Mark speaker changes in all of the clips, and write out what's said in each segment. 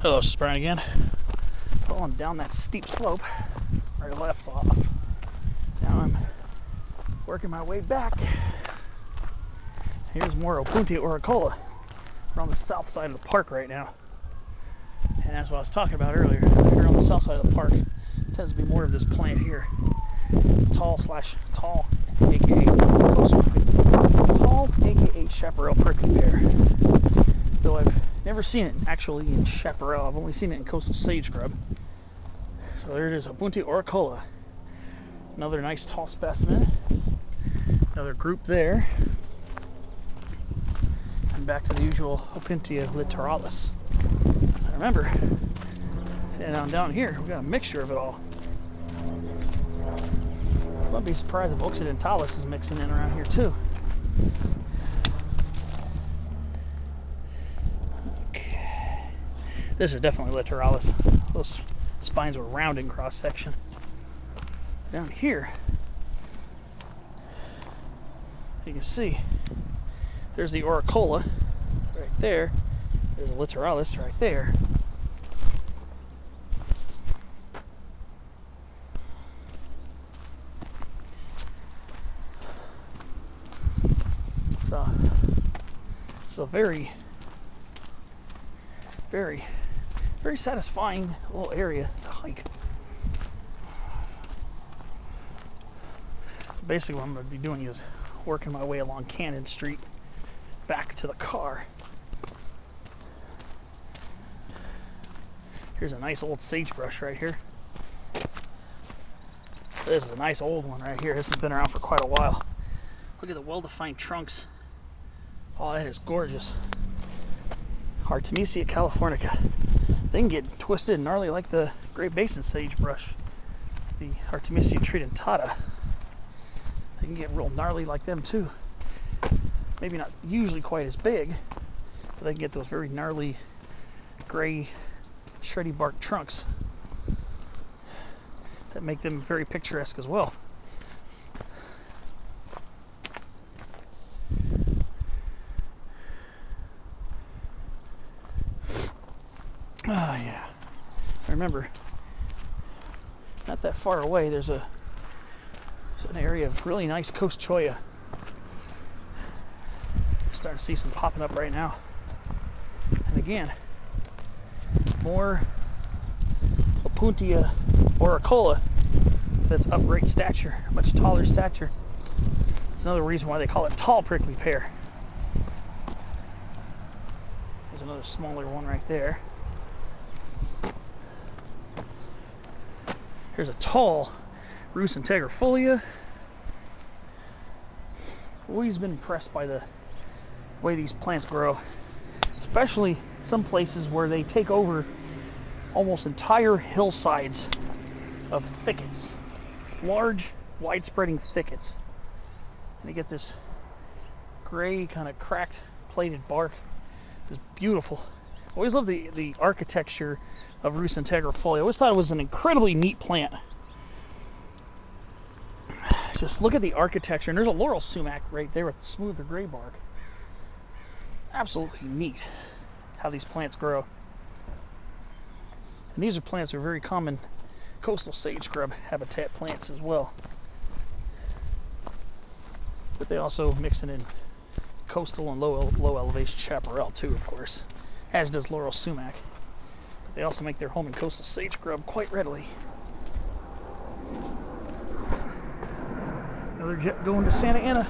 Speaker 1: Hello, this is Brian again. Falling down that steep slope where I left off. Now I'm working my way back. Here's more Opuntia auricola. We're on the south side of the park right now. And that's what I was talking about earlier. Here on the south side of the park, tends to be more of this plant here. Tall, aka chaparral prickly pear. Though I've never seen it actually in chaparral, I've only seen it in coastal sage scrub. So there it is, Opuntia auricola. Another nice tall specimen. Another group there. And back to the usual Opuntia littoralis. I remember, and down here, we've got a mixture of it all. I wouldn't be surprised if occidentalis is mixing in around here too. Okay. This is definitely littoralis. Those spines were round in cross section. Down here, you can see there's the auricola right there. There's a littoralis right there. So it's a very satisfying little area to hike. So basically what I'm going to be doing is working my way along Cannon Street back to the car. Here's a nice old sagebrush right here. This is a nice old one right here. This has been around for quite a while. Look at the well-defined trunks. Oh, that is gorgeous. Artemisia californica. They can get twisted and gnarly like the Great Basin sagebrush, the Artemisia tridentata. They can get real gnarly like them too. Maybe not usually quite as big, but they can get those very gnarly gray shreddy bark trunks that make them very picturesque as well. Ah, yeah. I remember not that far away there's an area of really nice coast cholla. Starting to see some popping up right now. And again, more Opuntia auricola that's of great stature, much taller stature. It's another reason why they call it tall prickly pear. There's another smaller one right there. Here's a tall Rhus integrifolia. Always been impressed by the way these plants grow, especially some places where they take over almost entire hillsides of thickets, large, wide-spreading thickets, and you get this gray, kind of cracked, plated bark. It's beautiful. I always love the architecture of Rhus integrifolia. I always thought it was an incredibly neat plant. Just look at the architecture, and there's a laurel sumac right there with smoother gray bark. Absolutely neat how these plants grow. And these are plants that are very common coastal sage scrub habitat plants as well. But they also mix it in coastal and low elevation chaparral too, of course, as does laurel sumac. But they also make their home in coastal sage scrub quite readily. Another jet going to Santa Ana,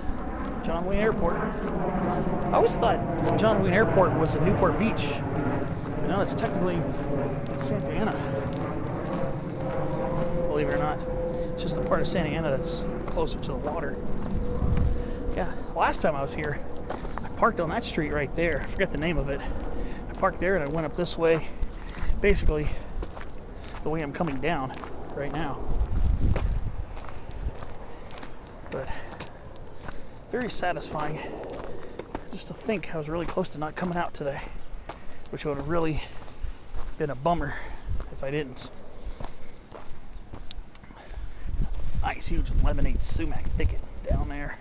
Speaker 1: John Wayne Airport. I always thought John Wayne Airport was at Newport Beach. No, it's technically Santa Ana. Believe it or not, it's just the part of Santa Ana that's closer to the water. Yeah, last time I was here, I parked on that street right there. I forget the name of it. I parked there and I went up this way, basically the way I'm coming down right now. But very satisfying just to think I was really close to not coming out today, which would have really been a bummer if I didn't. Nice huge Lemonade Sumac thicket down there.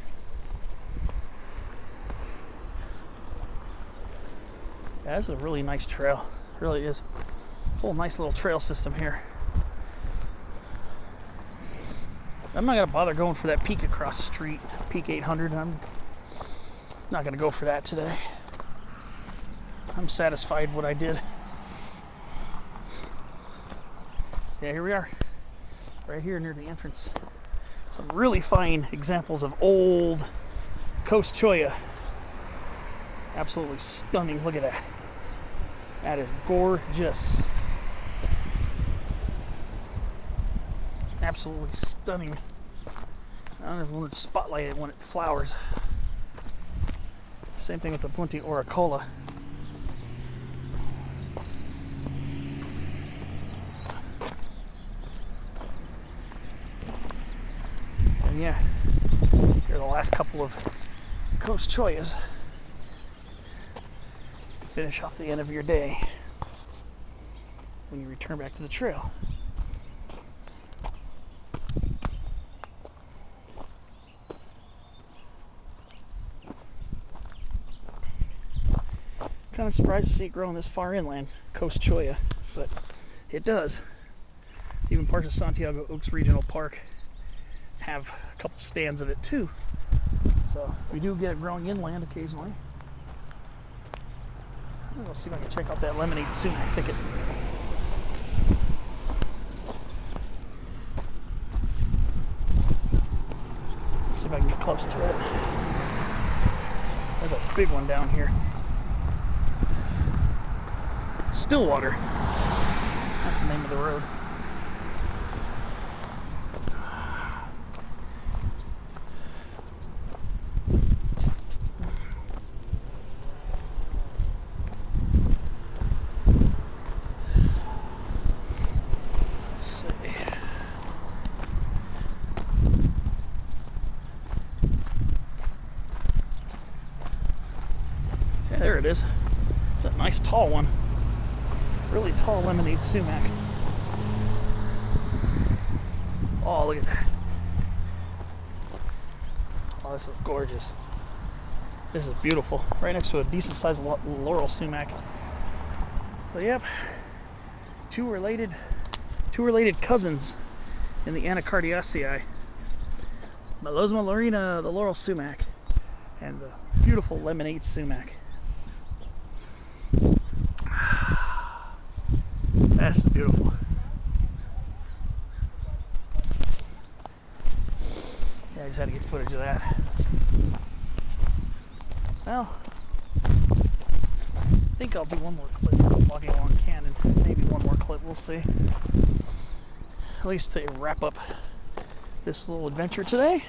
Speaker 1: Yeah, this is a really nice trail. It really is. Whole nice little trail system here. I'm not gonna bother going for that peak across the street, peak 800. I'm not gonna go for that today. I'm satisfied with what I did. Yeah, here we are, right here near the entrance. Some really fine examples of old coast cholla. Absolutely stunning. Look at that. That is gorgeous. Absolutely stunning. I don't even want to spotlight it when it flowers. Same thing with the Punti auricola. And yeah, here are the last couple of coast chollas to finish off the end of your day when you return back to the trail. Kind of surprised to see it growing this far inland, coast cholla, but it does. Even parts of Santiago Oaks Regional Park have a couple stands of it too. So we do get it growing inland occasionally. I'll see if I can check out that Lemonade Sumac thicket. See if I can get close to it. There's a big one down here. Stillwater. That's the name of the road. Let's see. Yeah, there it is. It's a nice tall one. Really tall Lemonade Sumac. Oh, look at that. Oh, this is gorgeous. This is beautiful. Right next to a decent sized laurel sumac. So yep, two related cousins in the Anacardiaceae. Melosma laurina, the laurel sumac, and the beautiful Lemonade Sumac. That's beautiful. Yeah, I just had to get footage of that. Well, I think I'll do one more clip walking along Cannon. Maybe one more clip, we'll see. At least to wrap up this little adventure today.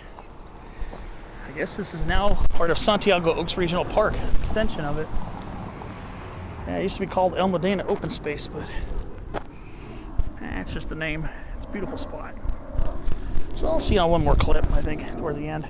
Speaker 1: I guess this is now part of Santiago Oaks Regional Park, extension of it. Yeah, it used to be called Modena Open Space, but it's just the name. It's a beautiful spot. So I'll see you on one more clip, I think, toward the end.